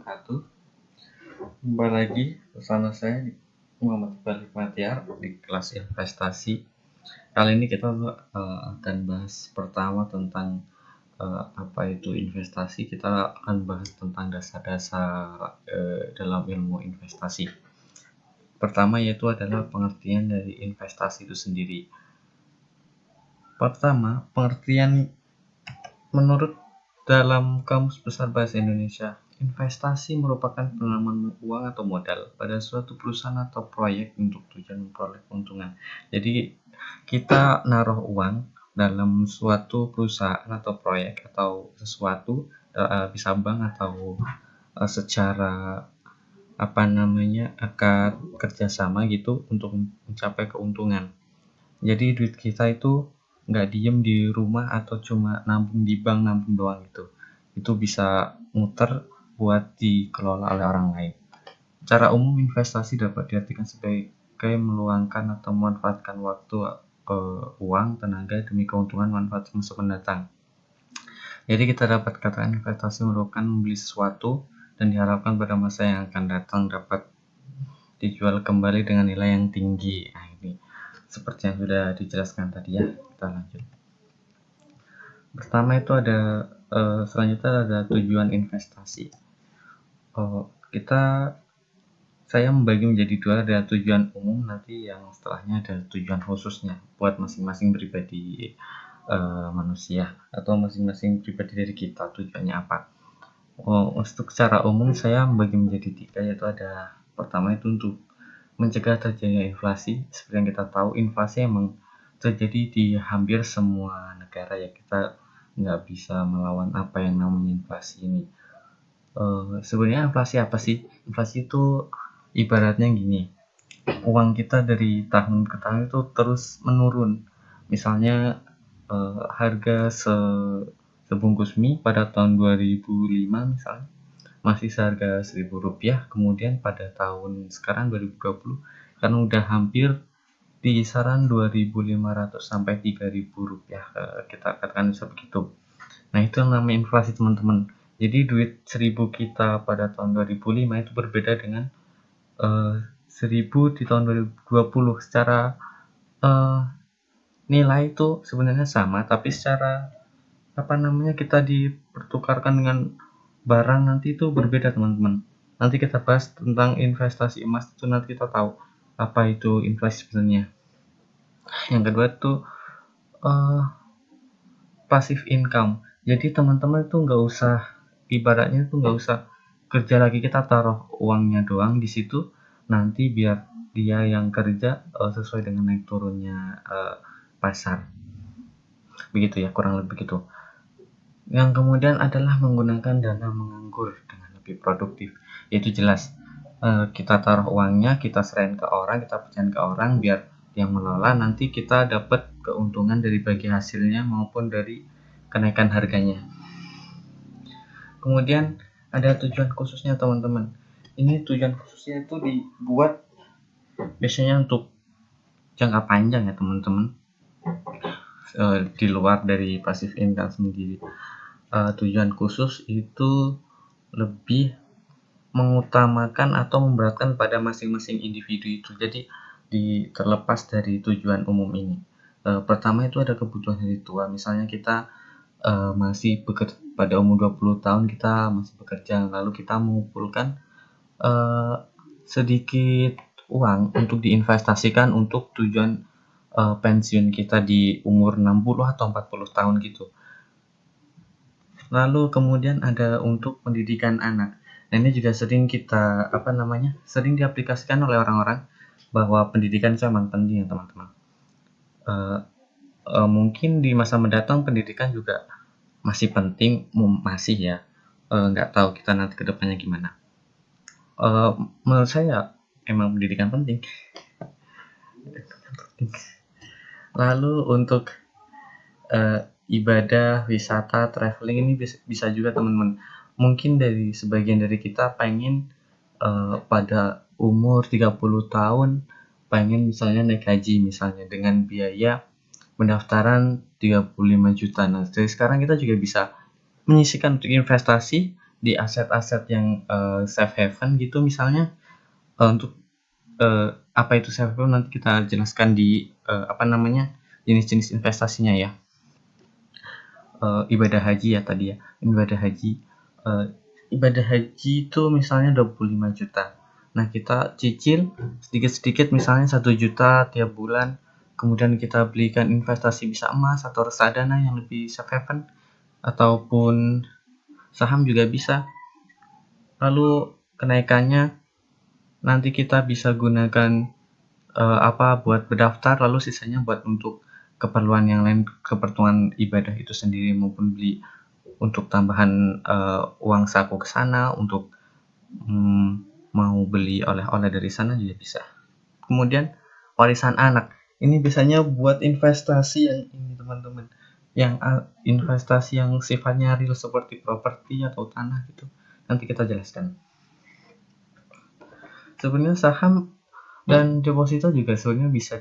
wabarakatuh. Kembali lagi bersama saya Muhammad Balik Matiar di kelas investasi. Kali ini kita akan bahas pertama tentang apa itu investasi. Kita akan bahas tentang dasar-dasar dalam ilmu investasi. Pertama yaitu adalah pengertian dari investasi itu sendiri. Pertama, pengertian menurut dalam Kamus Besar Bahasa Indonesia, investasi merupakan penanaman uang atau modal pada suatu perusahaan atau proyek untuk tujuan memperoleh keuntungan. Jadi kita naruh uang dalam suatu perusahaan atau proyek atau sesuatu, bisa bank atau secara akad kerjasama gitu untuk mencapai keuntungan. Jadi duit kita itu nggak diem di rumah atau cuma nabung di bank, nabung doang gitu. Itu bisa muter buat dikelola oleh orang lain. Secara umum investasi dapat diartikan sebagai meluangkan atau memanfaatkan waktu, uang, tenaga demi keuntungan manfaat masa mendatang. Jadi kita dapat katakan investasi merupakan membeli sesuatu dan diharapkan pada masa yang akan datang dapat dijual kembali dengan nilai yang tinggi. Nah, ini seperti yang sudah dijelaskan tadi ya. Kita lanjut. Pertama itu ada selanjutnya ada tujuan investasi. Saya membagi menjadi dua, ada tujuan umum, nanti yang setelahnya ada tujuan khususnya buat masing-masing pribadi manusia atau masing-masing pribadi dari kita tujuannya apa. Untuk secara umum saya membagi menjadi tiga, yaitu ada pertama itu untuk mencegah terjadinya inflasi. Seperti yang kita tahu, inflasi emang terjadi di hampir semua negara ya, kita nggak bisa melawan apa yang namanya inflasi ini. Sebenarnya inflasi apa sih? Inflasi itu ibaratnya gini, uang kita dari tahun ke tahun itu terus menurun. Misalnya harga sebungkus mie pada tahun 2005 misalnya masih seharga Rp1.000, kemudian pada tahun sekarang 2020 kan udah hampir di kisaran 2.500 sampai Rp3.000, kita katakan seperti itu. Nah, itu yang namanya inflasi, teman-teman. Jadi duit 1.000 kita pada tahun 2005 itu berbeda dengan 1.000 di tahun 2020. Secara nilai itu sebenarnya sama, tapi secara kita dipertukarkan dengan barang nanti itu berbeda, teman-teman. Nanti kita bahas tentang investasi emas, itu nanti kita tahu apa itu inflasi sebenarnya. Yang kedua itu passive income. Jadi teman-teman itu nggak usah, ibaratnya itu nggak usah kerja lagi, kita taruh uangnya doang di situ, nanti biar dia yang kerja sesuai dengan naik turunnya pasar. Begitu ya, kurang lebih begitu. Yang kemudian adalah menggunakan dana menganggur dengan lebih produktif. Itu jelas, kita taruh uangnya, kita serahin ke orang, kita pecahin ke orang biar yang mengelola, nanti kita dapat keuntungan dari bagi hasilnya maupun dari kenaikan harganya. Kemudian ada tujuan khususnya, teman-teman. Ini tujuan khususnya itu dibuat biasanya untuk jangka panjang ya, teman-teman. Di luar dari passive income sendiri. Tujuan khusus itu lebih mengutamakan atau memberatkan pada masing-masing individu itu. Jadi terlepas dari tujuan umum ini. Pertama itu ada kebutuhan hari tua. Misalnya kita masih bekerja pada umur 20 tahun, kita masih bekerja, lalu kita mengumpulkan sedikit uang untuk diinvestasikan untuk tujuan pensiun kita di umur 60 atau 40 tahun gitu. Lalu kemudian ada untuk pendidikan anak. Nah, ini juga sering sering diaplikasikan oleh orang-orang bahwa pendidikan itu memang penting ya, teman-teman. Mungkin di masa mendatang pendidikan juga masih penting, masih ya. Nggak tahu kita nanti ke depannya gimana. Menurut saya emang pendidikan penting. Lalu untuk ibadah, wisata, traveling ini bisa juga, teman-teman. Mungkin dari sebagian dari kita pengen pada umur 30 tahun pengen misalnya naik haji misalnya dengan biaya pendaftaran 35 juta. Nah, dari sekarang kita juga bisa menyisihkan untuk investasi di aset-aset yang safe haven gitu misalnya, untuk apa itu safe haven nanti kita jelaskan di jenis-jenis investasinya ya. Ibadah haji ya tadi ya, ibadah haji. Ibadah haji itu misalnya 25 juta. Nah, kita cicil sedikit-sedikit misalnya 1 juta tiap bulan. Kemudian kita belikan investasi bisa emas atau reksadana yang lebih safe haven ataupun saham juga bisa. Lalu kenaikannya nanti kita bisa gunakan buat berdaftar, lalu sisanya buat untuk keperluan yang lain, keperluan ibadah itu sendiri maupun beli untuk tambahan uang saku ke sana, untuk mau beli oleh-oleh dari sana juga bisa. Kemudian warisan anak, ini biasanya buat investasi yang ini teman-teman, yang investasi yang sifatnya real seperti properti atau tanah gitu. Nanti kita jelaskan. Sebenarnya saham dan deposito juga sebenarnya bisa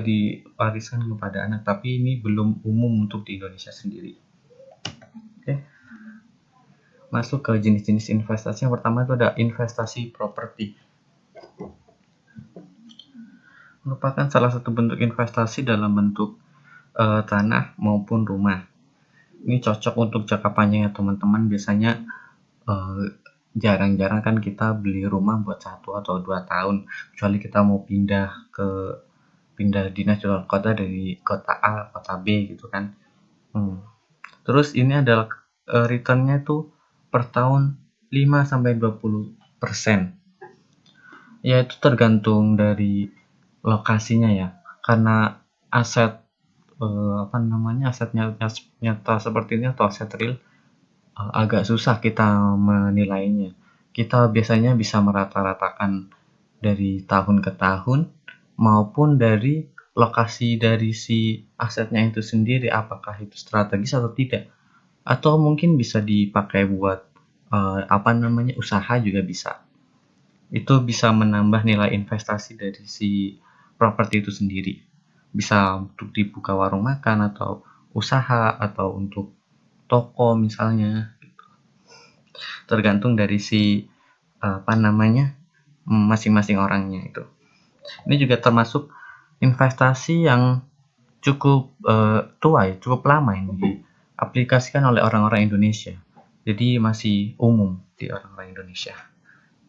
diwariskan kepada anak, tapi ini belum umum untuk di Indonesia sendiri. Oke. Masuk ke jenis-jenis investasi. Yang pertama itu ada investasi properti. Merupakan salah satu bentuk investasi dalam bentuk tanah maupun rumah. Ini cocok untuk jangka panjang ya teman-teman. Biasanya jarang-jarang kan kita beli rumah buat 1 atau 2 tahun, kecuali kita mau pindah dinas di luar kota dari kota A kota B gitu kan. Terus ini adalah returnnya tuh per tahun 5-20%. Ya itu tergantung dari lokasinya ya, karena aset asetnya nyata seperti ini atau aset real agak susah kita menilainya. Kita biasanya bisa merata-ratakan dari tahun ke tahun maupun dari lokasi dari si asetnya itu sendiri, apakah itu strategis atau tidak, atau mungkin bisa dipakai buat usaha juga bisa. Itu bisa menambah nilai investasi dari si properti itu sendiri. Bisa untuk dibuka warung makan atau usaha atau untuk toko misalnya. Tergantung dari si masing-masing orangnya itu. Ini juga termasuk investasi yang cukup tua ya, cukup lama ini diaplikasikan oleh orang-orang Indonesia. Jadi masih umum di orang-orang Indonesia.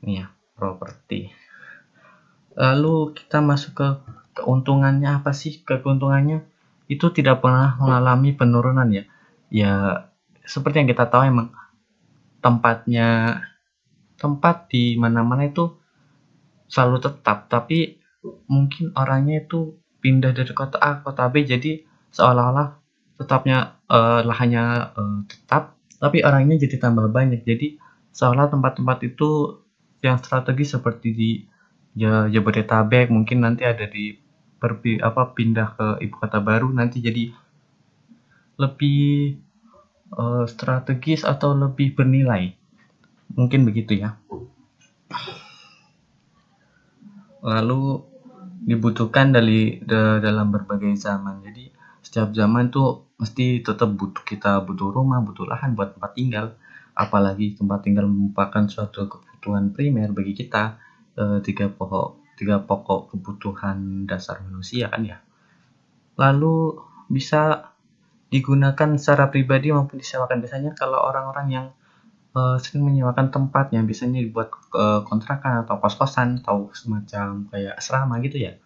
Ini ya, properti. Lalu kita masuk ke keuntungannya apa sih? Keuntungannya itu tidak pernah mengalami penurunan ya. Ya seperti yang kita tahu emang tempat di mana-mana itu selalu tetap, tapi mungkin orangnya itu pindah dari kota A ke kota B, jadi seolah-olah tetapnya lahannya tetap, tapi orangnya jadi tambah banyak. Jadi seolah tempat-tempat itu yang strategis seperti di Jabodetabek mungkin nanti ada pindah ke ibu kota baru, nanti jadi lebih strategis atau lebih bernilai, mungkin begitu ya. Lalu dibutuhkan dalam berbagai zaman. Jadi setiap zaman tuh mesti tetap kita butuh rumah, butuh lahan buat tempat tinggal. Apalagi tempat tinggal merupakan suatu kebutuhan primer bagi kita. Tiga pokok kebutuhan dasar manusia kan ya. Lalu bisa digunakan secara pribadi maupun disewakan. Biasanya kalau orang-orang yang sering menyewakan tempatnya, biasanya dibuat kontrakan atau kos-kosan atau semacam kayak asrama gitu ya.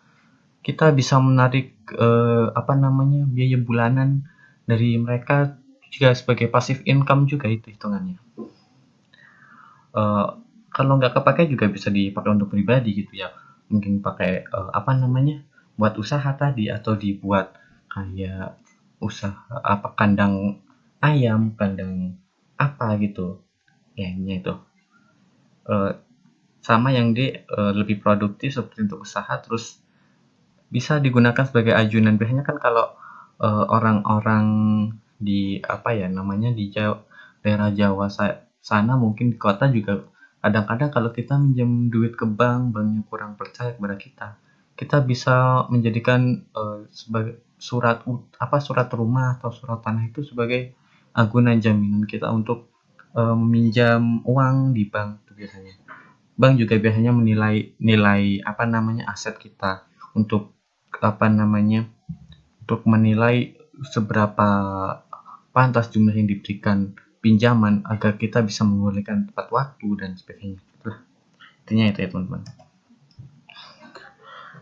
Kita bisa menarik biaya bulanan dari mereka juga sebagai passive income juga itu hitungannya. Kalau nggak kepakai juga bisa dipakai untuk pribadi gitu ya. Mungkin pakai buat usaha tadi, atau dibuat kayak usaha kandang ayam, kandang apa gitu. Ya ini itu. Sama yang lebih produktif seperti untuk usaha, terus bisa digunakan sebagai ajunan. Biasanya kan kalau orang-orang di daerah Jawa sana, mungkin di kota juga kadang-kadang kalau kita minjem duit ke banknya kurang percaya kepada kita bisa menjadikan sebagai surat rumah atau surat tanah itu sebagai agunan jaminan kita untuk meminjam uang di bank itu biasanya. Bank juga biasanya menilai aset kita untuk untuk menilai seberapa pantas jumlah yang diberikan pinjaman agar kita bisa memulihkan tepat waktu dan sebagainya. Itulah intinya itu ya teman-teman.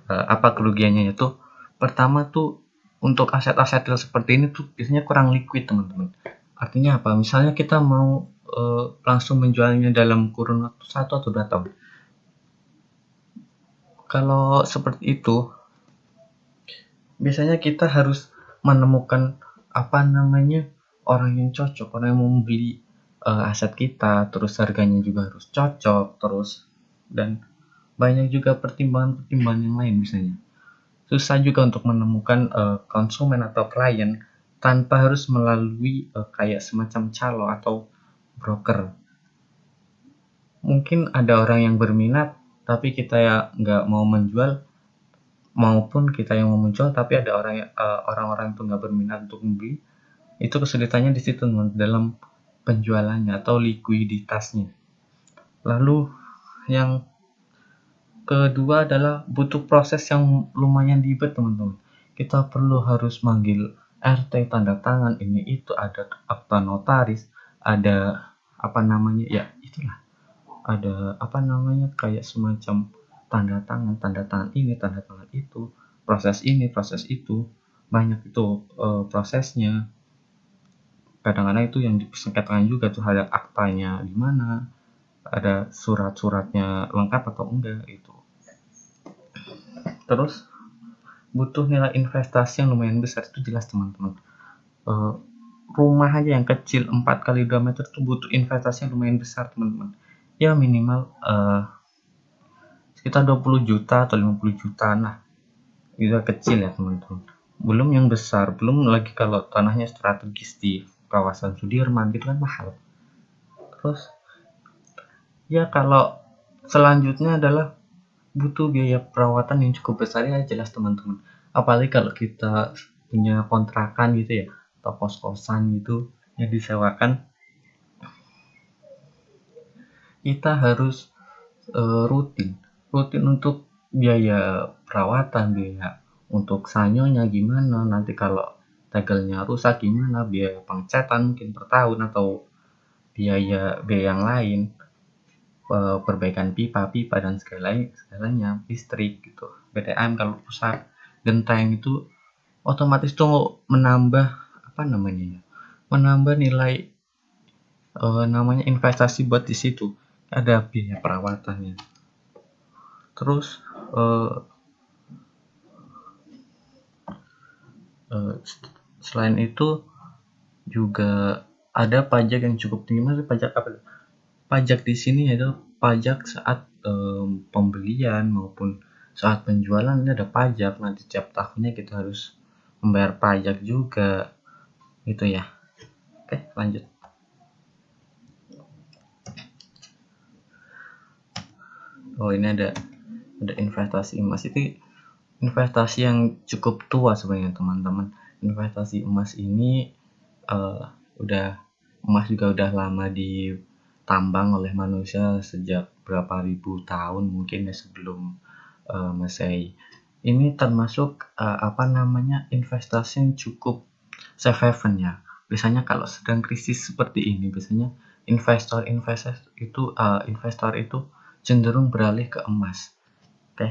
Apa kerugiannya itu? Pertama tuh untuk aset-aset seperti ini tuh biasanya kurang liquid teman-teman. Artinya apa? Misalnya kita mau langsung menjualnya dalam kurun waktu 1 atau 2 tahun. Kalau seperti itu, biasanya kita harus menemukan orang yang cocok, orang yang mau membeli aset kita, terus harganya juga harus cocok, terus dan banyak juga pertimbangan-pertimbangan yang lain misalnya. Susah juga untuk menemukan konsumen atau klien tanpa harus melalui kayak semacam calo atau broker. Mungkin ada orang yang berminat tapi kita ya nggak mau menjual, maupun kita yang mau menjual tapi ada orang-orang itu nggak berminat untuk membeli. Itu kesulitannya di situ dalam penjualannya atau likuiditasnya. Lalu yang kedua adalah butuh proses yang lumayan ribet teman-teman. Kita harus manggil RT, tanda tangan, ini itu, ada akta notaris, ada itulah, ada kayak semacam tanda tangan ini, tanda tangan itu, proses ini, proses itu, banyak itu prosesnya. Kadang-kadang itu yang disengketakan juga tuh, ada aktanya di mana, ada surat-suratnya lengkap atau enggak itu. Terus butuh nilai investasi yang lumayan besar, itu jelas teman-teman. Rumah aja yang kecil 4 kali 2 meter itu butuh investasi yang lumayan besar teman-teman. Ya minimal sekitar 20 juta atau 50 juta, nah itu kecil ya teman-teman. Belum yang besar, belum lagi kalau tanahnya strategis di kawasan Sudirman gitu kan mahal. Terus ya kalau selanjutnya adalah butuh biaya perawatan yang cukup besar ya jelas teman-teman. Apalagi kalau kita punya kontrakan gitu ya, atau kos-kosan gitu yang disewakan, kita harus rutin untuk biaya perawatan, biaya untuk sanyonya gimana, nanti kalau tegelnya rusak gimana, biaya pengecatan mungkin per tahun, atau biaya yang lain, perbaikan pipa dan segalanya, listrik gitu, PDAM kalau rusak, genteng itu otomatis tuh menambah nilai investasi buat di situ, ada biaya perawatannya. Terus selain itu juga ada pajak yang cukup tinggi. Pajak apa? Pajak di sini yaitu pajak saat pembelian maupun saat penjualan, ini ada pajak. Nanti tiap tahunnya kita harus membayar pajak juga gitu ya. Oke, lanjut. Ini ada investasi emas. Itu investasi yang cukup tua sebenarnya teman-teman. Investasi emas ini emas juga udah lama ditambang oleh manusia sejak berapa ribu tahun mungkin ya, sebelum Masehi. Ini termasuk investasi yang cukup safe haven ya. Biasanya kalau sedang krisis seperti ini, biasanya investor itu cenderung beralih ke emas. Oke.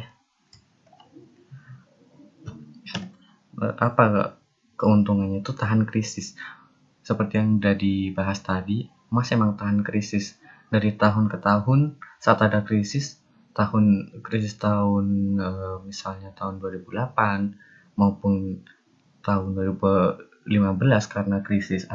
Apa keuntungannya? Itu tahan krisis. Seperti yang udah dibahas tadi, emas emang tahan krisis dari tahun ke tahun. Saat ada krisis misalnya tahun 2008 maupun tahun 2015 karena krisis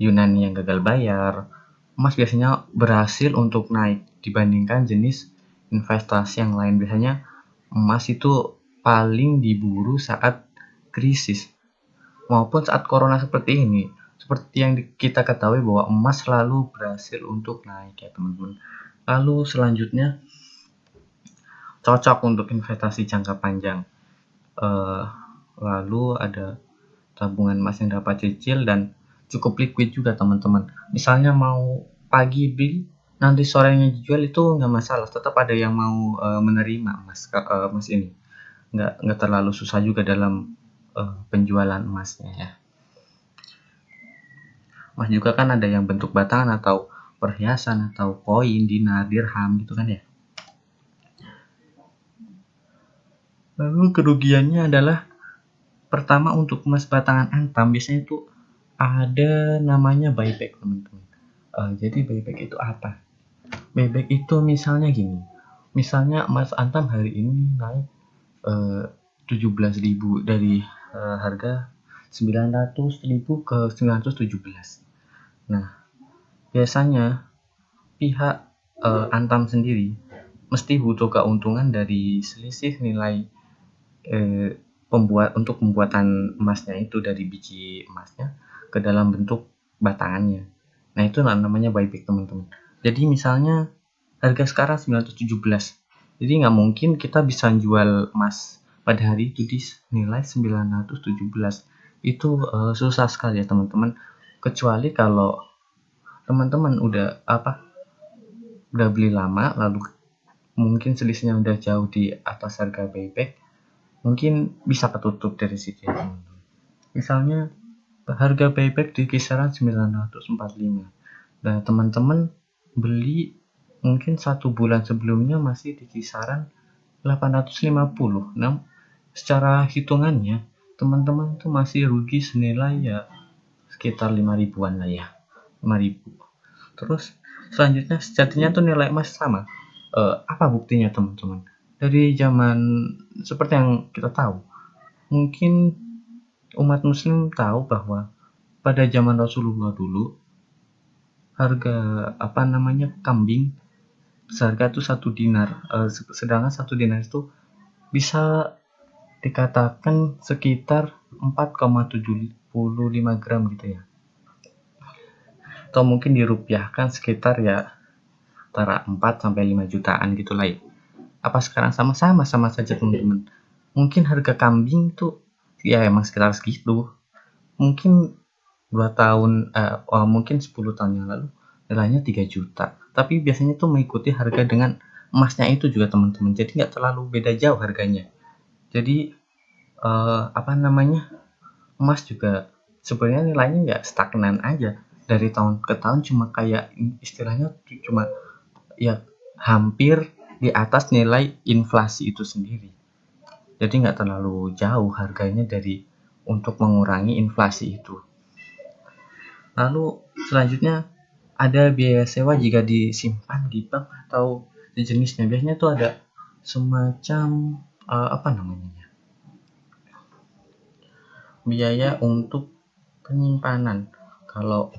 Yunani yang gagal bayar, emas biasanya berhasil untuk naik dibandingkan jenis investasi yang lain. Biasanya emas itu paling diburu saat krisis maupun saat corona seperti ini. Seperti yang kita ketahui bahwa emas selalu berhasil untuk naik ya teman-teman. Lalu selanjutnya cocok untuk investasi jangka panjang. Lalu ada tabungan emas yang dapat cukup liquid juga teman-teman. Misalnya mau pagi beli, nanti sorenya dijual itu nggak masalah. Tetap ada yang mau menerima emas ini. Nggak terlalu susah juga dalam penjualan emasnya ya. Emas juga kan ada yang bentuk batangan atau perhiasan atau koin, dinar, dirham gitu kan ya. Lalu kerugiannya adalah pertama untuk emas batangan antam biasanya itu ada namanya buyback teman-teman. Jadi buyback itu apa? Buyback itu misalnya gini. Misalnya emas antam hari ini naik 17.000 dari harga 900.000 ke 917. Nah, biasanya pihak antam sendiri mesti butuh keuntungan dari selisih nilai untuk pembuatan emasnya itu dari biji emasnya ke dalam bentuk batangannya. Nah, itu namanya buyback teman-teman. Jadi misalnya harga sekarang 917. Jadi nggak mungkin kita bisa jual emas pada hari itu di nilai 917. Itu susah sekali ya teman-teman. Kecuali kalau teman-teman udah beli lama lalu mungkin selisihnya udah jauh di atas harga buyback, mungkin bisa ketutup dari situ ya teman-teman. Misalnya harga buyback di kisaran 945. Nah, teman-teman beli mungkin 1 bulan sebelumnya masih di kisaran 850. Nah, secara hitungannya teman-teman itu masih rugi senilai ya sekitar 5 ribuan lah ya. 5.000. Terus selanjutnya sejatinya tuh nilai emas sama. Apa buktinya teman-teman? Dari zaman seperti yang kita tahu, mungkin umat muslim tahu bahwa pada zaman Rasulullah dulu harga kambing seharga itu 1 dinar, sedangkan 1 dinar itu bisa dikatakan sekitar 4,75 gram gitu ya, atau mungkin dirupiahkan sekitar ya antara 4 sampai 5 jutaan gitu lah ya. Apa sekarang sama saja teman-teman. Mungkin harga kambing tuh ya emang sekitar segitu. Mungkin 10 tahun yang lalu nilainya 3 juta. Tapi biasanya tuh mengikuti harga dengan emasnya itu juga teman-teman. Jadi nggak terlalu beda jauh harganya. Jadi emas juga sebenarnya nilainya ya stagnan aja dari tahun ke tahun, cuma kayak istilahnya cuma ya hampir di atas nilai inflasi itu sendiri. Jadi nggak terlalu jauh harganya dari untuk mengurangi inflasi itu. Lalu selanjutnya ada biaya sewa jika disimpan di bank atau sejenisnya. Biasanya tuh ada semacam biaya untuk penyimpanan. Kalau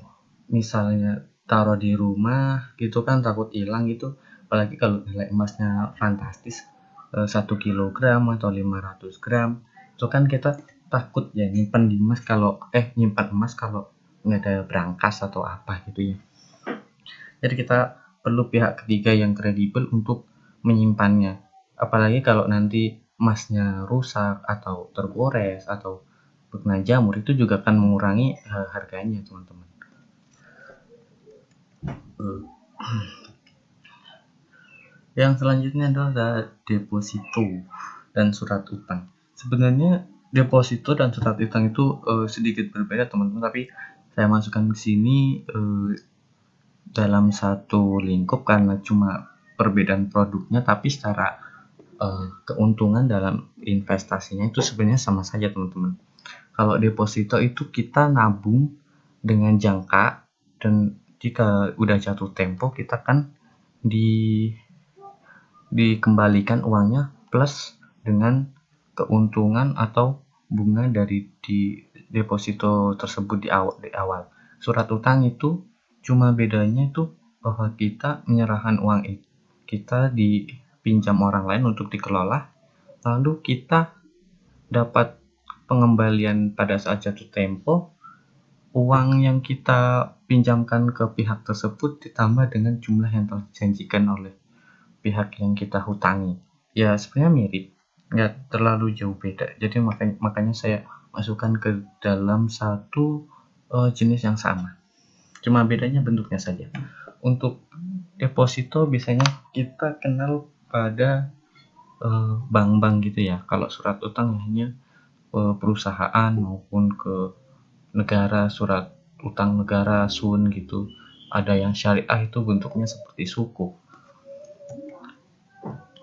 misalnya taruh di rumah gitu kan takut hilang gitu, apalagi kalau nilai emasnya fantastis 1 kilogram atau 500 gram, itu kan kita takut ya nyimpan emas kalau nggak ada brankas atau apa gitu ya. Jadi kita perlu pihak ketiga yang kredibel untuk menyimpannya. Apalagi kalau nanti emasnya rusak atau tergores atau kena jamur, itu juga akan mengurangi harganya teman-teman. Yang selanjutnya adalah deposito dan surat utang. Sebenarnya deposito dan surat utang itu sedikit berbeda teman-teman, tapi saya masukkan ke sini dalam satu lingkup karena cuma perbedaan produknya, tapi secara keuntungan dalam investasinya itu sebenarnya sama saja teman-teman. Kalau deposito itu kita nabung dengan jangka, dan jika udah jatuh tempo kita kan dikembalikan uangnya plus dengan keuntungan atau bunga dari di deposito tersebut di awal. Surat utang itu cuma bedanya itu bahwa kita menyerahkan uang kita dipinjam orang lain untuk dikelola, lalu kita dapat pengembalian pada saat jatuh tempo. Uang yang kita pinjamkan ke pihak tersebut ditambah dengan jumlah yang telah dijanjikan oleh pihak yang kita hutangi. Ya sebenarnya mirip, nggak terlalu jauh beda. Jadi makanya saya masukkan ke dalam satu jenis yang sama, cuma bedanya bentuknya saja. Untuk deposito biasanya kita kenal pada bank-bank gitu ya. Kalau surat utang hanya perusahaan maupun ke negara, surat utang negara sun gitu. Ada yang syariah itu bentuknya seperti sukuk.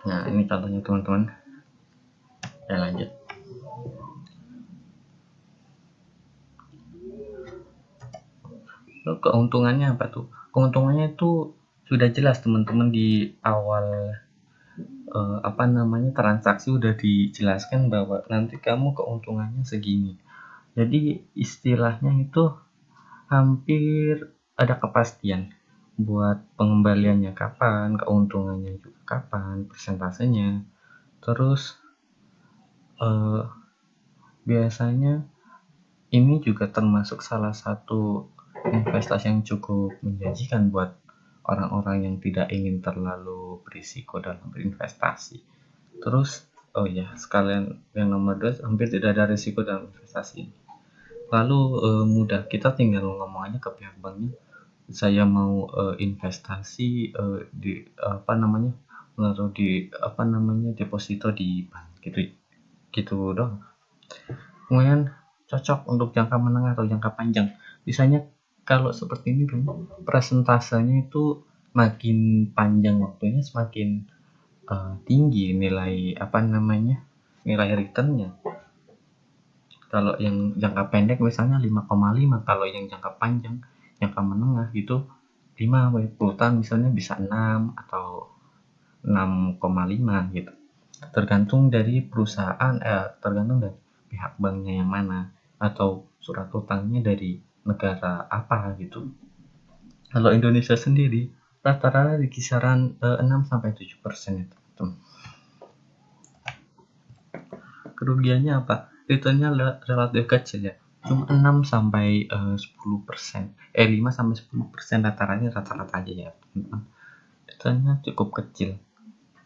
Nah, ini contohnya teman-teman. Ya, lanjut. Lalu keuntungannya apa tuh? Keuntungannya itu sudah jelas teman-teman di awal transaksi udah dijelaskan bahwa nanti kamu keuntungannya segini. Jadi istilahnya itu hampir ada kepastian buat pengembaliannya kapan, keuntungannya juga kapan, persentasenya. Terus biasanya ini juga termasuk salah satu investasi yang cukup menjanjikan buat orang-orang yang tidak ingin terlalu berisiko dalam berinvestasi. Terus sekalian yang nomor 2, hampir tidak ada risiko dalam investasi ini. Lalu mudah, kita tinggal ngomong aja ke pihak banknya, saya mau investasi di menaruh di deposito di bank gitu dong. Kemudian cocok untuk jangka menengah atau jangka panjang. Biasanya kalau seperti ini presentasenya itu makin panjang waktunya semakin tinggi nilai nilai returnnya. Kalau yang jangka pendek misalnya 5,5, kalau yang jangka panjang, jangka menengah gitu 5 tahun misalnya bisa 6 atau 6,5 gitu. Tergantung dari perusahaan, tergantung dari pihak banknya yang mana atau surat utangnya dari negara apa gitu. Kalau Indonesia sendiri rata-rata di kisaran 6-7% itu. Kerugiannya apa? Returnnya relatif kecil ya, cuma 6-10%, 5-10% rata-rata aja ya teman-teman. Returnnya cukup kecil.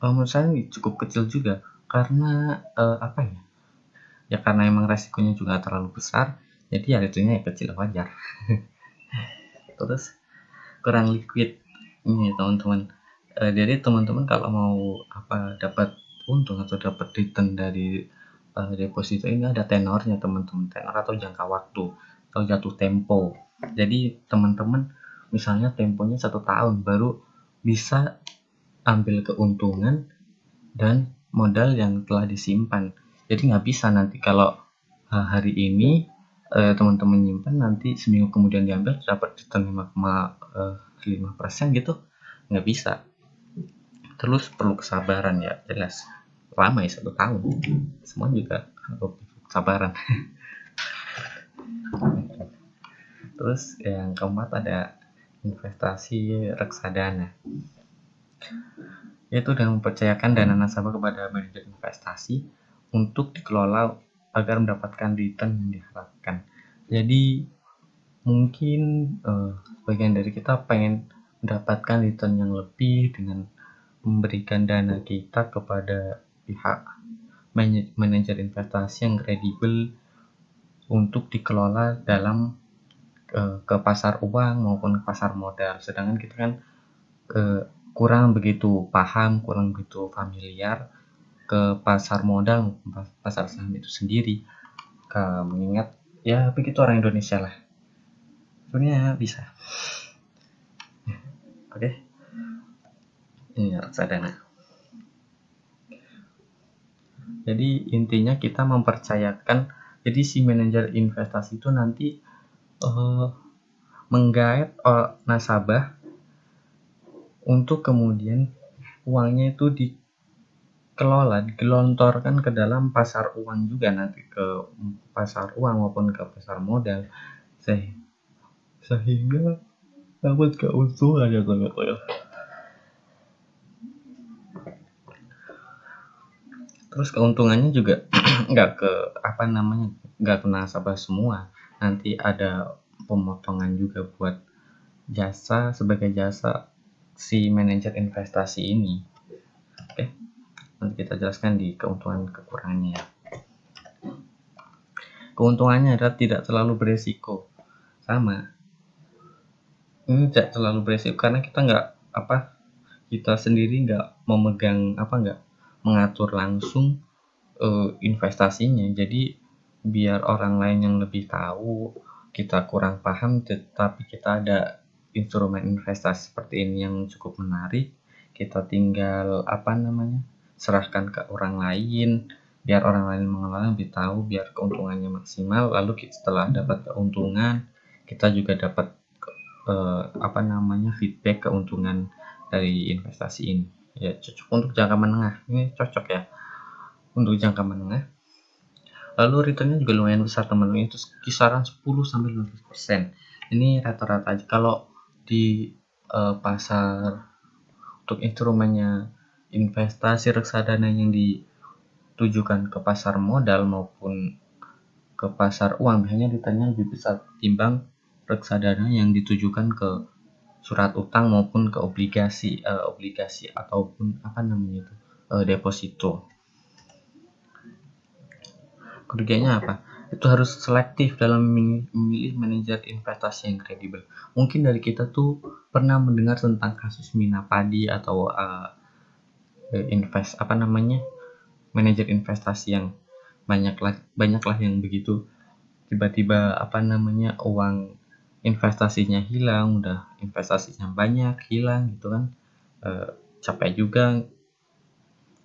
Menurut saya cukup kecil juga karena ya karena emang resikonya juga terlalu besar, jadi ya returnnya kecil wajar. Terus kurang liquid ini teman-teman. Jadi teman-teman kalau mau dapat untung atau dapat return dari deposito ini ada tenornya teman-teman, tenor atau jangka waktu atau jatuh tempo. Jadi teman-teman misalnya temponya 1 tahun baru bisa ambil keuntungan dan modal yang telah disimpan. Jadi nggak bisa nanti kalau hari ini teman-teman nyimpan, nanti seminggu kemudian diambil dapat return 5,5% gitu, nggak bisa. Terus perlu kesabaran ya, jelas lama ya 1 tahun, semua juga perlu kesabaran. Terus yang keempat ada investasi reksadana, yaitu dengan mempercayakan dana nasabah kepada manajer investasi untuk dikelola agar mendapatkan return yang diharapkan. Jadi mungkin bagian dari kita pengen mendapatkan return yang lebih dengan memberikan dana kita kepada pihak manajer investasi yang kredibel untuk dikelola dalam ke pasar uang maupun pasar modal. Sedangkan kita kan kurang begitu paham, kurang begitu familiar ke pasar modal, pasar saham itu sendiri. Mengingat ya begitu orang Indonesia lah, sebenarnya bisa. Oke. Ini reksadana. Jadi intinya kita mempercayakan, jadi si manajer investasi itu nanti menggait nasabah untuk kemudian uangnya itu dikelola, digelontorkan ke dalam pasar uang juga, nanti ke pasar uang maupun ke pasar modal, sehingga dapat keuntungan ya teman-teman. Terus keuntungannya juga nggak ke nasabah semua, nanti ada pemotongan juga buat jasa, sebagai jasa si manajer investasi ini. Oke, nanti kita jelaskan di keuntungan kekurangannya ya. Keuntungannya adalah tidak terlalu beresiko. sama. Ini tidak terlalu beresiko karena kita sendiri nggak memegang nggak mengatur langsung investasinya. Jadi biar orang lain yang lebih tahu, kita kurang paham, tetapi kita ada instrumen investasi seperti ini yang cukup menarik, kita tinggal serahkan ke orang lain, biar orang lain mengelola lebih tahu, biar keuntungannya maksimal. Lalu setelah dapat keuntungan, kita juga dapat feedback keuntungan dari investasi ini. Ya cocok untuk jangka menengah. Ini cocok ya untuk jangka menengah. Lalu returnnya juga lumayan besar teman-teman, itu kisaran 10-15%. Ini rata-rata aja. Kalau di pasar untuk instrumennya investasi reksadana yang ditujukan ke pasar modal maupun ke pasar uang, biasanya returnnya lebih besar timbang reksadana yang ditujukan ke surat utang maupun ke obligasi ataupun deposito. Kerugiannya apa? Itu harus selektif dalam memilih manajer investasi yang kredibel. Mungkin dari kita tuh pernah mendengar tentang kasus Mina Padi atau manajer investasi yang banyaklah yang begitu tiba-tiba uang investasinya hilang, udah investasinya banyak hilang gitu kan. Capek juga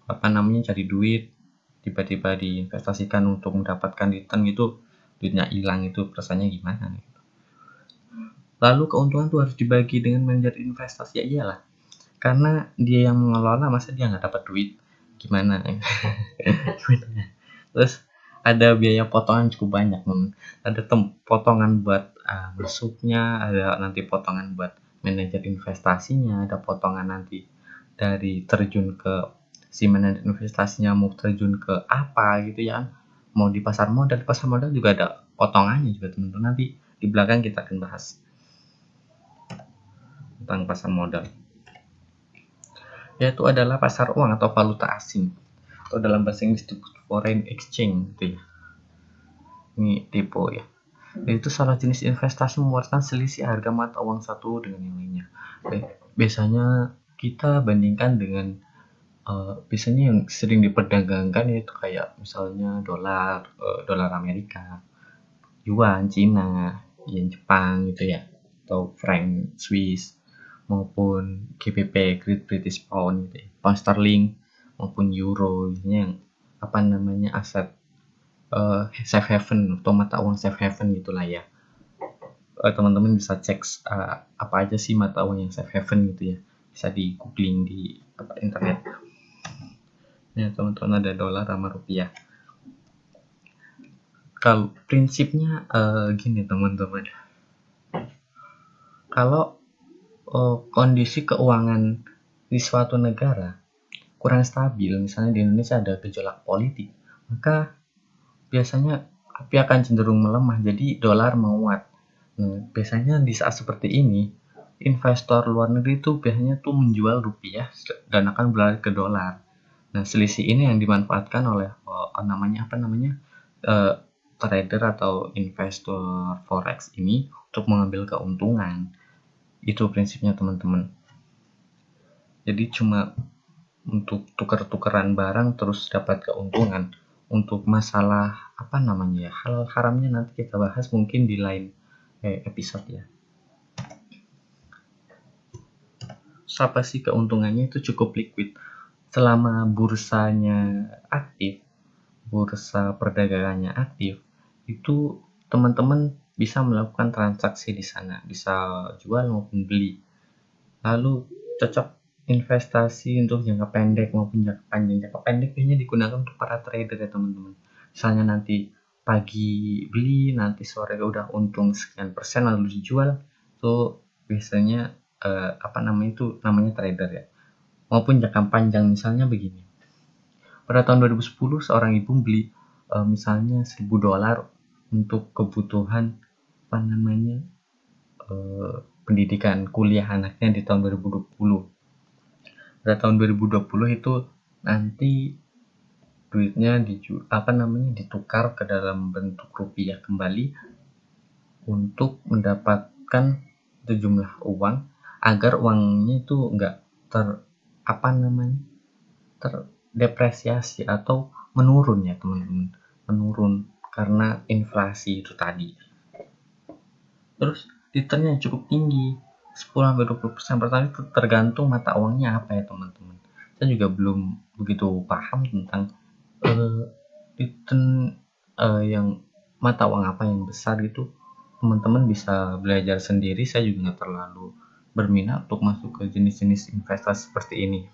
cari duit, tiba-tiba diinvestasikan untuk mendapatkan return gitu, duitnya hilang, itu perasaannya gimana gitu. Lalu keuntungan tuh harus dibagi dengan manajer investasi, ya iyalah, karena dia yang mengelola, masa dia nggak dapat duit, gimana ya? Terus ada biaya potongan cukup banyak, ada potongan buat masuknya, ada nanti potongan buat manajer investasinya, ada potongan nanti dari terjun ke si manajer investasinya mau terjun ke apa gitu ya, mau di pasar modal juga ada potongannya juga teman-teman. Nanti di belakang kita akan bahas tentang pasar modal, yaitu adalah pasar uang atau valuta asing, atau dalam bahasa Inggris disebut foreign exchange gitu ya. Ini tipe ya. Itu salah jenis investasi memuatkan selisih harga mata uang satu dengan yang lainnya. Biasanya kita bandingkan dengan biasanya yang sering diperdagangkan yaitu kayak misalnya dolar Amerika, yuan Cina, yen Jepang gitu ya, atau franc Swiss, maupun GBP Great British Pound gitu ya, pound sterling maupun euro, yang aset safe haven atau mata uang safe haven gitulah ya. Teman-teman bisa cek apa aja sih mata uang yang safe haven gitu ya, bisa di googling di internet ya teman-teman. Ada dolar sama rupiah. Kalau prinsipnya gini teman-teman, kalau kondisi keuangan di suatu negara kurang stabil, misalnya di Indonesia ada gejolak politik, maka biasanya rupiah akan cenderung melemah, jadi dolar menguat. Biasanya di saat seperti ini, investor luar negeri itu biasanya tuh menjual rupiah dan akan beralih ke dolar. Nah, selisih ini yang dimanfaatkan oleh trader atau investor forex ini untuk mengambil keuntungan. Itu prinsipnya teman-teman. Jadi cuma untuk tuker-tukeran barang terus dapat keuntungan. Untuk masalah halal haramnya nanti kita bahas mungkin di lain episode ya. Apa sih keuntungannya? Itu cukup liquid. Selama bursanya aktif, bursa perdagangannya aktif, itu teman-teman bisa melakukan transaksi di sana, bisa jual maupun beli. Lalu cocok investasi untuk jangka pendek maupun jangka panjang. Jangka pendek biasanya digunakan untuk para trader ya teman-teman. Misalnya nanti pagi beli, nanti sore udah untung sekian persen lalu dijual, itu biasanya itu namanya trader ya. Maupun jangka panjang, misalnya begini. Pada tahun 2010 seorang ibu beli misalnya $1.000 untuk kebutuhan pendidikan kuliah anaknya di tahun 2020. Pada tahun 2020 itu nanti duitnya ditukar ke dalam bentuk rupiah kembali, untuk mendapatkan sejumlah uang agar uangnya itu enggak terdepresiasi atau menurun ya teman-teman, menurun karena inflasi itu tadi. Terus returnnya cukup tinggi, 10-20% pertama, itu tergantung mata uangnya apa ya teman-teman. Saya juga belum begitu paham tentang return yang mata uang apa yang besar itu. Teman-teman bisa belajar sendiri, saya juga nggak terlalu berminat untuk masuk ke jenis-jenis investasi seperti ini.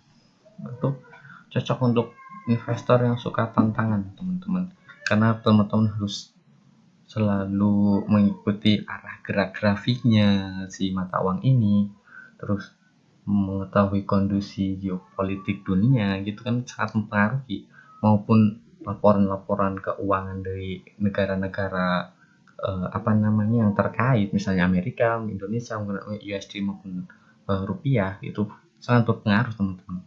Itu cocok untuk investor yang suka tantangan teman-teman, karena teman-teman harus selalu mengikuti arah gerak grafiknya si mata uang ini, terus mengetahui kondisi geopolitik dunia gitu kan, sangat mempengaruhi, maupun laporan-laporan keuangan dari negara-negara yang terkait, misalnya Amerika, Indonesia, USD maupun rupiah, itu sangat berpengaruh teman-teman.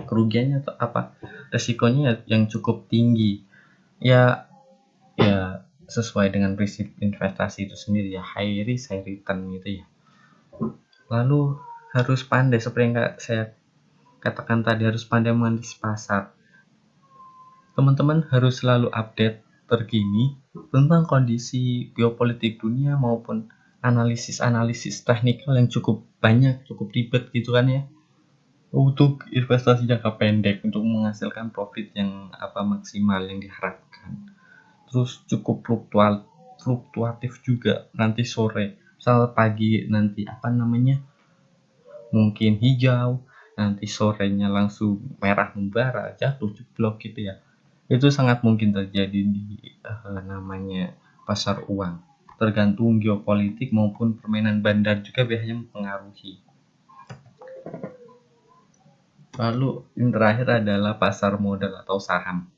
Kerugiannya atau apa, resikonya yang cukup tinggi ya sesuai dengan prinsip investasi itu sendiri ya, high risk high return gitu ya. Lalu harus pandai, seperti yang saya katakan tadi, harus pandai menganalisis pasar. Teman-teman harus selalu update terkini tentang kondisi geopolitik dunia maupun analisis teknikal yang cukup banyak, cukup ribet gitu kan ya, untuk investasi jangka pendek untuk menghasilkan profit yang maksimal yang diharapkan. Terus cukup fluktuatif juga nanti sore, misal pagi nanti mungkin hijau, nanti sorenya langsung merah membara, jatuh jeblok gitu ya. Itu sangat mungkin terjadi di pasar uang. Tergantung geopolitik maupun permainan bandar juga biasanya mempengaruhi. Lalu yang terakhir adalah pasar modal atau saham,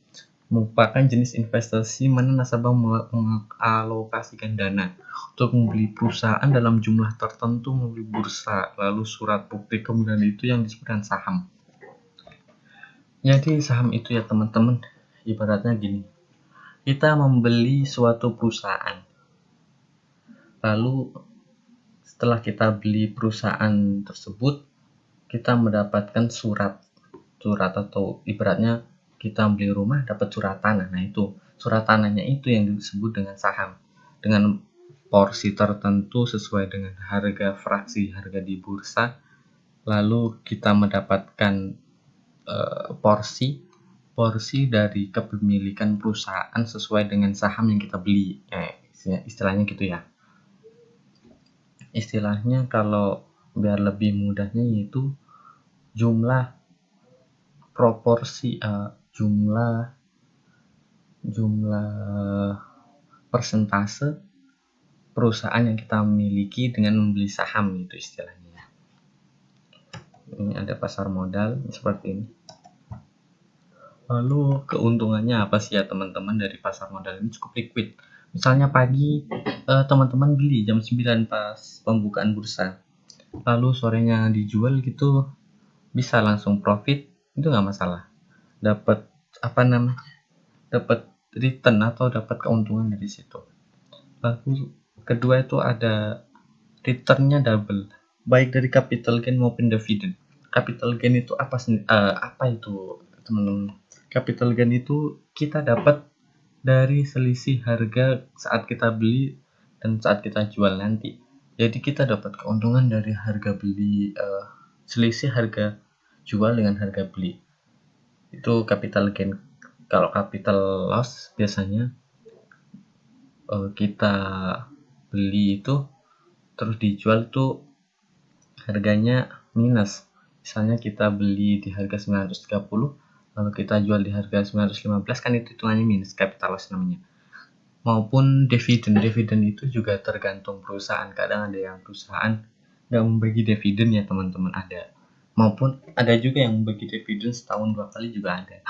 merupakan jenis investasi mana nasabah mengalokasikan dana untuk membeli perusahaan dalam jumlah tertentu melalui bursa, lalu surat bukti kemudian itu yang disebutkan saham. Jadi saham itu ya teman-teman, ibaratnya gini, kita membeli suatu perusahaan, lalu setelah kita beli perusahaan tersebut, kita mendapatkan surat atau ibaratnya kita beli rumah dapat surat tanah. Nah, itu surat tanahnya itu yang disebut dengan saham, dengan porsi tertentu sesuai dengan harga fraksi harga di bursa, lalu kita mendapatkan porsi dari kepemilikan perusahaan sesuai dengan saham yang kita beli. Istilahnya gitu ya. Istilahnya kalau biar lebih mudahnya yaitu jumlah proporsi jumlah persentase perusahaan yang kita miliki dengan membeli saham, itu istilahnya. Ini ada pasar modal seperti ini. Lalu keuntungannya apa sih ya teman-teman dari pasar modal ini? Cukup liquid. Misalnya pagi teman-teman beli jam 9 pas pembukaan bursa, lalu sorenya dijual gitu, bisa langsung profit, itu nggak masalah. Dapat dapat return atau dapat keuntungan dari situ. Lalu kedua itu ada returnnya double, baik dari capital gain maupun dividen. Capital gain itu apa itu teman-teman? Capital gain itu kita dapat dari selisih harga saat kita beli dan saat kita jual nanti. Jadi kita dapat keuntungan dari harga beli, selisih harga jual dengan harga beli. Itu capital gain. Kalau capital loss biasanya kita beli itu terus dijual tuh harganya minus. Misalnya kita beli di harga 930, lalu kita jual di harga 915, kan itu hitungannya minus, capital loss namanya. Maupun dividen itu juga tergantung perusahaan. Kadang ada yang perusahaan nggak membagi dividen ya teman-teman, ada. Maupun ada juga yang membagi dividen setahun 2 kali juga ada.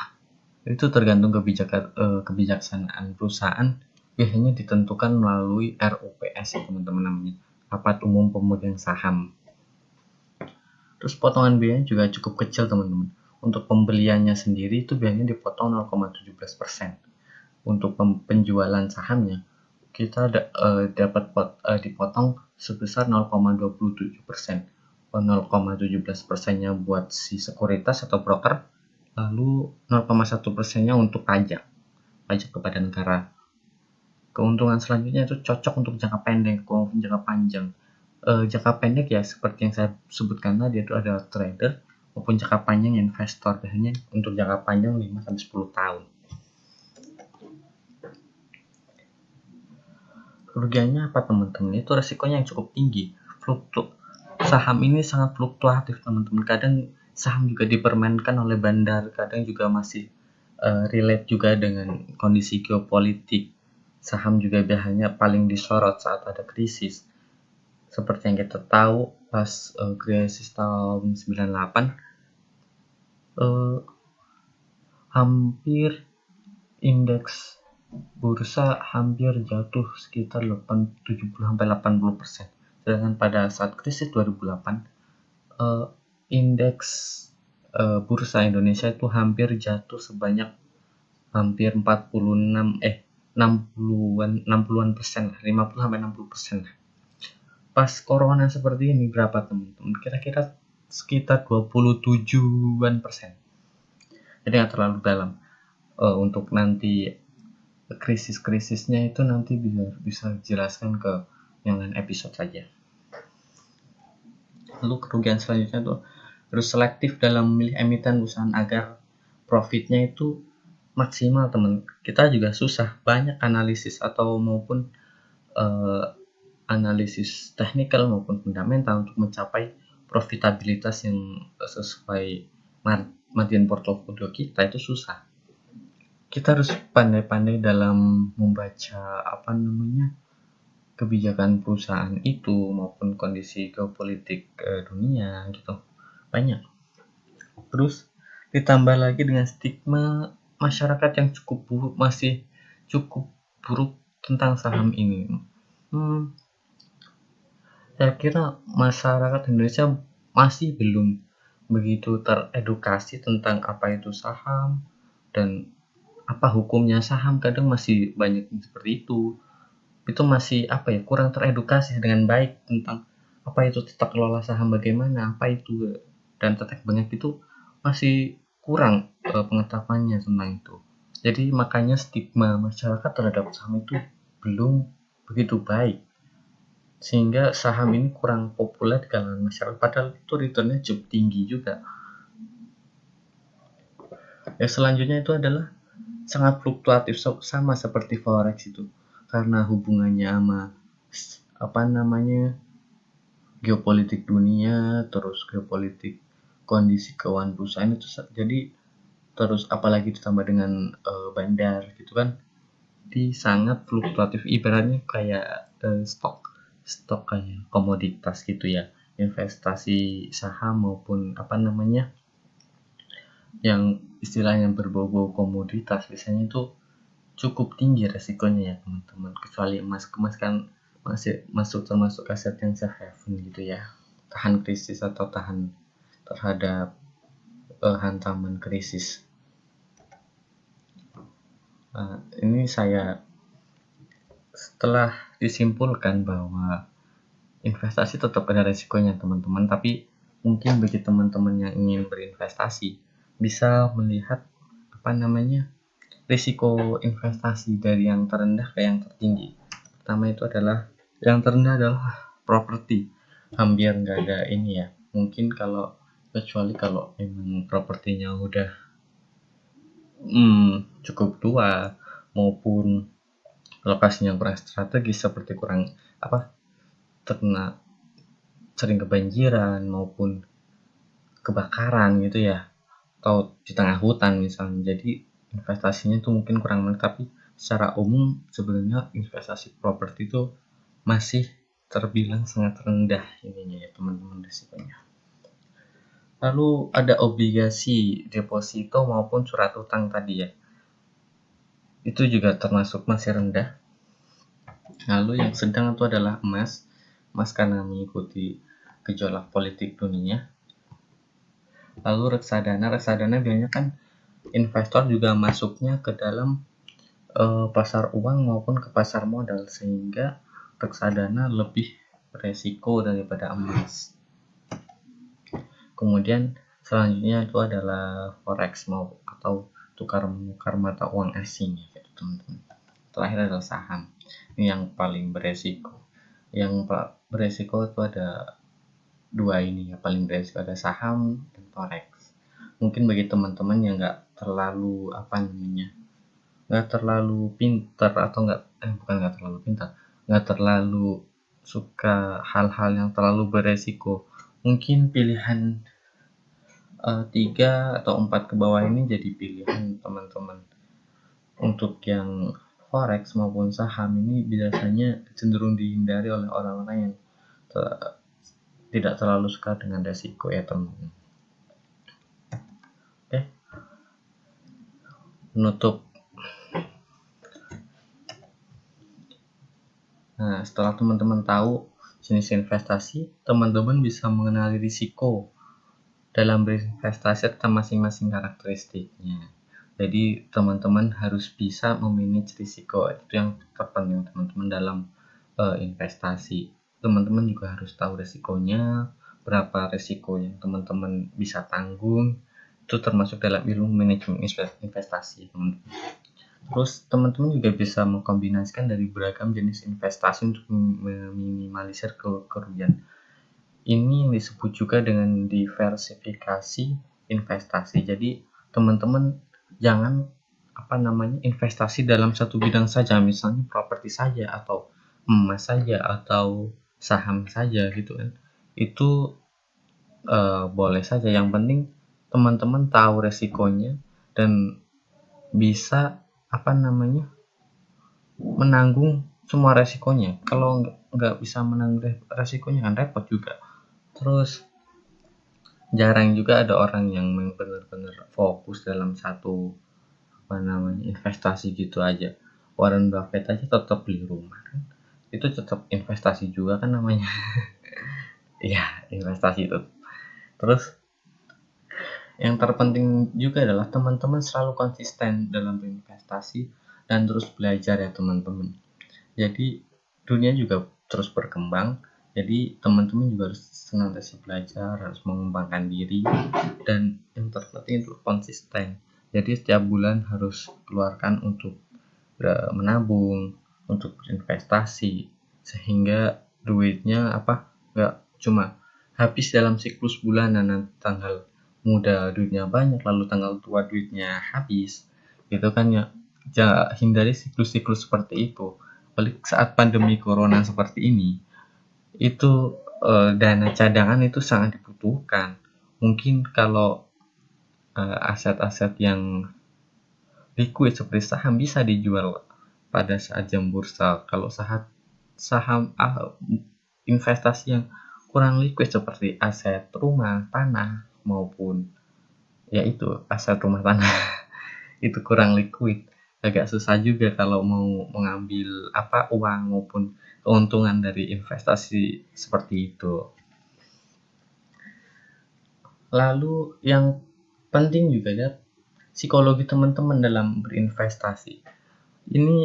Itu tergantung kebijaksanaan perusahaan, biasanya ditentukan melalui RUPS ya teman-teman namanya, Rapat Umum Pemegang Saham. Terus potongan biayanya juga cukup kecil teman-teman. Untuk pembeliannya sendiri itu biasanya dipotong 0,17%. untuk penjualan sahamnya, kita dapat dipotong sebesar 0,27%. 0,17%-nya buat si sekuritas atau broker, lalu 0,1%-nya untuk pajak kepada negara. Keuntungan selanjutnya itu cocok untuk jangka pendek maupun jangka panjang. Jangka pendek ya seperti yang saya sebutkan tadi, itu adalah trader, maupun jangka panjang investor, biasanya untuk jangka panjang 5-10 tahun. Kerugiannya apa teman-teman? Itu resikonya yang cukup tinggi. Saham ini sangat fluktuatif teman-teman. Kadang saham juga dipermainkan oleh bandar, kadang juga masih relate juga dengan kondisi geopolitik. Saham juga biasanya paling disorot saat ada krisis. Seperti yang kita tahu pas krisis tahun 98, hampir indeks bursa hampir jatuh sekitar 70-80%. Sedangkan pada saat krisis 2008, indeks bursa Indonesia itu hampir jatuh sebanyak hampir 60-an persen, 50-60%. Pas corona seperti ini berapa teman-teman? Kira-kira sekitar 27-an persen. Jadi nggak terlalu dalam. Untuk nanti krisis-krisisnya itu nanti bisa dijelaskan ke yang lain episode saja. Lalu kerugian selanjutnya tuh harus selektif dalam memilih emiten perusahaan agar profitnya itu maksimal teman. Kita juga susah, banyak analisis atau maupun analisis teknikal maupun fundamental untuk mencapai profitabilitas yang sesuai margin portofolio kita, itu susah. Kita harus pandai-pandai dalam membaca kebijakan perusahaan itu maupun kondisi geopolitik dunia gitu. Banyak. Terus ditambah lagi dengan stigma masyarakat yang masih cukup buruk tentang saham ini. Saya kira masyarakat Indonesia masih belum begitu teredukasi tentang apa itu saham dan apa hukumnya saham. Kadang masih banyak yang seperti itu masih kurang teredukasi dengan baik tentang apa itu tata kelola saham, bagaimana apa itu, dan tetek banyak itu masih kurang pengetahuannya tentang itu. Jadi makanya stigma masyarakat terhadap saham itu belum begitu baik, sehingga saham ini kurang populer di kalangan masyarakat, padahal itu returnnya cukup tinggi juga. Selanjutnya itu adalah sangat fluktuatif, sama seperti forex itu, karena hubungannya sama geopolitik dunia, terus geopolitik kondisi keuangan perusahaan itu, jadi terus apalagi ditambah dengan bandar gitu kan, di sangat fluktuatif, ibaratnya kayak stok kayak komoditas gitu ya. Investasi saham maupun yang istilahnya berbau-bau komoditas biasanya itu cukup tinggi resikonya ya teman-teman, kecuali emas kan masih termasuk aset yang safe haven gitu ya, tahan krisis atau tahan terhadap hantaman krisis. Ini saya setelah disimpulkan bahwa investasi tetap ada resikonya teman-teman, tapi mungkin bagi teman-teman yang ingin berinvestasi bisa melihat risiko investasi dari yang terendah ke yang tertinggi. Pertama itu adalah yang terendah adalah properti, hampir nggak ada ini ya, mungkin kecuali kalau memang propertinya udah cukup tua maupun lokasinya kurang strategis, seperti kurang terkena sering kebanjiran maupun kebakaran gitu ya, atau di tengah hutan misalnya, jadi investasinya itu mungkin kurang menarik. Tapi secara umum sebenarnya investasi properti itu masih terbilang sangat rendah ininya ya teman-teman, risikonya. Lalu ada obligasi, deposito maupun surat utang tadi ya, itu juga termasuk masih rendah. Lalu yang sedang itu adalah emas karena mengikuti gejolak politik dunia. Lalu reksadana biasanya kan investor juga masuknya ke dalam pasar uang maupun ke pasar modal, sehingga reksadana lebih beresiko daripada emas. Kemudian selanjutnya itu adalah forex atau tukar menukar mata uang asing gitu teman-teman. Terakhir adalah saham. Ini yang paling beresiko. Yang beresiko itu ada dua ini ya, paling beresiko ada saham dan forex. Mungkin bagi teman-teman yang nggak terlalu pintar atau nggak terlalu pintar, nggak terlalu suka hal-hal yang terlalu beresiko, mungkin pilihan 3 atau 4 ke bawah ini jadi pilihan teman-teman. Untuk yang forex maupun saham ini biasanya cenderung dihindari oleh orang-orang yang tidak terlalu suka dengan resiko ya teman-teman. Oke, menutup. Nah, setelah teman-teman tahu jenis investasi, teman-teman bisa mengenali risiko dalam berinvestasi tentang masing-masing karakteristiknya. Jadi teman-teman harus bisa memanage risiko, itu yang terpenting teman-teman dalam investasi. Teman-teman juga harus tahu risikonya, berapa risiko yang teman-teman bisa tanggung, itu termasuk dalam ilmu manajemen investasi teman-teman. Terus teman-teman juga bisa mengkombinasikan dari beragam jenis investasi untuk meminimalisir kerugian. Ini yang disebut juga dengan diversifikasi investasi. Jadi teman-teman jangan investasi dalam satu bidang saja, misalnya properti saja atau emas saja atau saham saja gitu kan. Itu boleh saja, yang penting teman-teman tahu resikonya dan bisa menanggung semua resikonya. Kalau nggak bisa menanggung resikonya kan repot juga. Terus jarang juga ada orang yang benar-benar fokus dalam satu investasi gitu aja. Warren Buffett aja tetap beli rumah kan, itu tetap investasi juga kan namanya. Iya, investasi itu. Terus yang terpenting juga adalah teman-teman selalu konsisten dalam berinvestasi dan terus belajar ya teman-teman. Jadi dunia juga terus berkembang, jadi teman-teman juga harus senantiasa belajar, harus mengembangkan diri, dan yang terpenting itu konsisten. Jadi setiap bulan harus keluarkan untuk menabung, untuk berinvestasi, sehingga duitnya nggak cuma habis dalam siklus bulanan, tanggal muda duitnya banyak lalu tanggal tua duitnya habis gitu kan ya. Hindari siklus-siklus seperti itu, apalagi saat pandemi corona seperti ini. Itu dana cadangan itu sangat dibutuhkan. Mungkin kalau aset-aset yang liquid seperti saham bisa dijual pada saat jam bursa. Kalau saham investasi yang kurang liquid seperti aset rumah, tanah, maupun yaitu aset rumah tanah itu kurang liquid, agak susah juga kalau mau mengambil uang maupun keuntungan dari investasi seperti itu. Lalu yang penting juga ya psikologi teman-teman dalam berinvestasi. Ini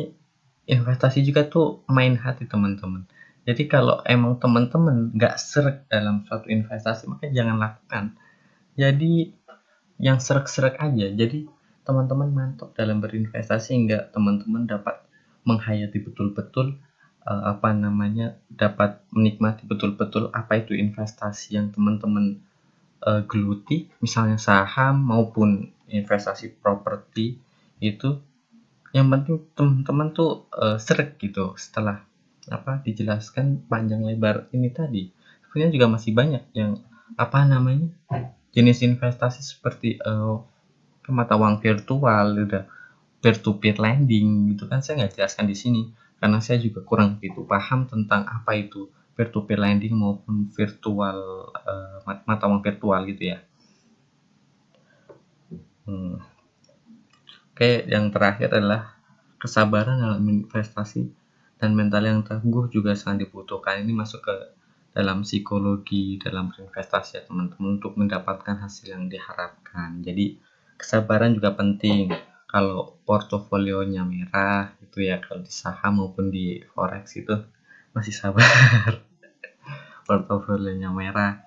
investasi juga tuh main hati teman-teman. Jadi kalau emang teman-teman nggak seret dalam suatu investasi, maka jangan lakukan. Jadi yang seret-seret aja. Jadi teman-teman mantap dalam berinvestasi hingga teman-teman dapat menghayati betul-betul dapat menikmati betul-betul apa itu investasi yang teman-teman geluti, misalnya saham maupun investasi properti. Itu yang penting teman-teman tuh seret gitu setelah dijelaskan panjang lebar ini tadi. Sebenarnya juga masih banyak yang jenis investasi seperti mata uang virtual, udah peer to peer lending gitu kan. Saya nggak jelaskan di sini karena saya juga kurang begitu paham tentang apa itu peer to peer lending maupun virtual mata uang virtual gitu ya. Oke, yang terakhir adalah kesabaran dalam investasi dan mental yang tangguh juga sangat dibutuhkan. Ini masuk ke dalam psikologi dalam berinvestasi ya teman-teman, untuk mendapatkan hasil yang diharapkan. Jadi kesabaran juga penting kalau portofolionya merah gitu ya, kalau di saham maupun di forex itu masih sabar. Portofolionya merah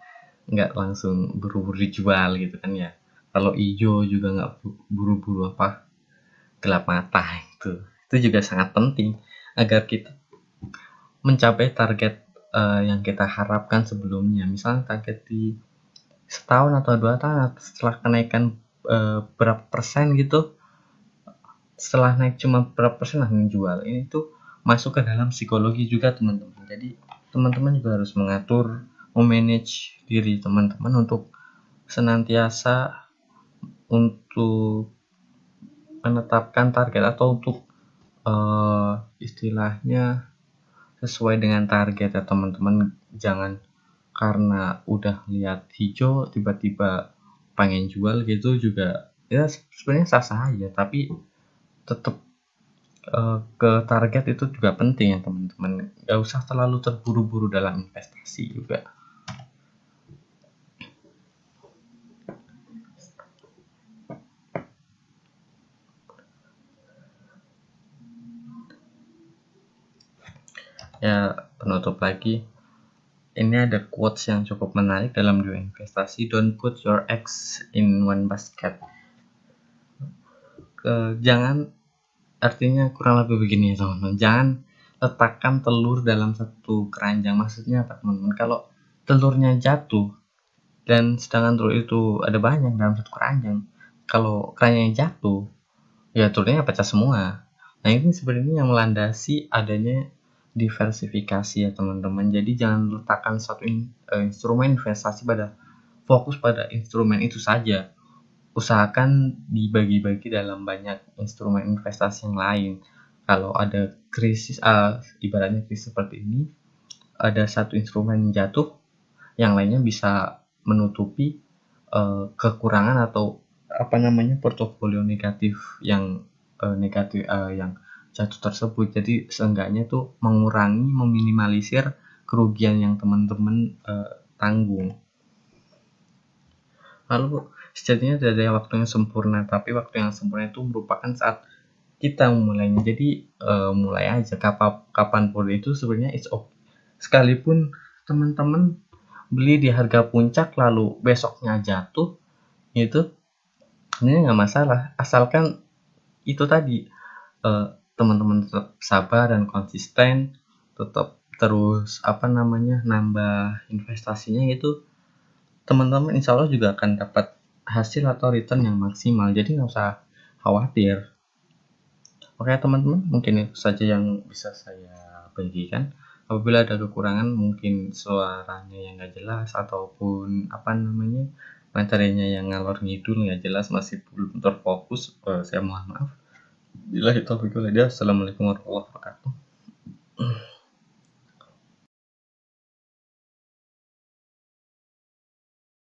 nggak langsung buru-buru dijual gitu kan ya. Kalau hijau juga nggak buru-buru gelap mata itu juga sangat penting agar kita mencapai target yang kita harapkan sebelumnya. Misalnya target di setahun atau 2 tahun setelah kenaikan berapa persen gitu, setelah naik cuma berapa persen lah menjual. Ini tuh masuk ke dalam psikologi juga teman-teman. Jadi teman-teman juga harus mengatur, memanage diri teman-teman untuk senantiasa untuk menetapkan target atau untuk istilahnya sesuai dengan target ya teman-teman. Jangan karena udah lihat hijau tiba-tiba pengen jual gitu juga ya, sebenarnya sah-sah aja, tapi tetap ke target itu juga penting ya teman-teman. Gak usah terlalu terburu-buru dalam investasi juga. Ya, penutup lagi, ini ada quotes yang cukup menarik dalam dunia investasi. Don't put your eggs in one basket. Jangan, artinya kurang lebih begini ya teman-teman, jangan letakkan telur dalam satu keranjang. Maksudnya apa teman-teman? Kalau telurnya jatuh dan sedangkan telur itu ada banyak dalam satu keranjang, kalau keranjangnya jatuh ya telurnya pecah semua. Nah ini sebenarnya yang melandasi adanya diversifikasi ya teman-teman. Jadi jangan letakkan satu instrumen investasi fokus pada instrumen itu saja. Usahakan dibagi-bagi dalam banyak instrumen investasi yang lain. Kalau ada krisis, ibaratnya krisis seperti ini, ada satu instrumen jatuh, yang lainnya bisa menutupi kekurangan atau portofolio negatif yang yang jatuh tersebut. Jadi seenggaknya tuh mengurangi, meminimalisir kerugian yang teman-teman tanggung. Lalu sejatinya tidak ada waktu yang sempurna, tapi waktu yang sempurna itu merupakan saat kita memulainya. Jadi mulai aja kapanpun itu sebenarnya it's okay. Sekalipun teman-teman beli di harga puncak lalu besoknya jatuh, itu sebenarnya nggak masalah, asalkan itu tadi teman-teman tetap sabar dan konsisten, tetap terus nambah investasinya, itu teman-teman insya Allah juga akan dapat hasil atau return yang maksimal. Jadi nggak usah khawatir. Oke teman-teman, mungkin itu saja yang bisa saya bagikan. Apabila ada kekurangan, mungkin suaranya yang nggak jelas ataupun materinya yang ngalor ngidul nggak jelas, masih belum terfokus, saya mohon maaf. Bila itu, Assalamualaikum warahmatullahi wabarakatuh.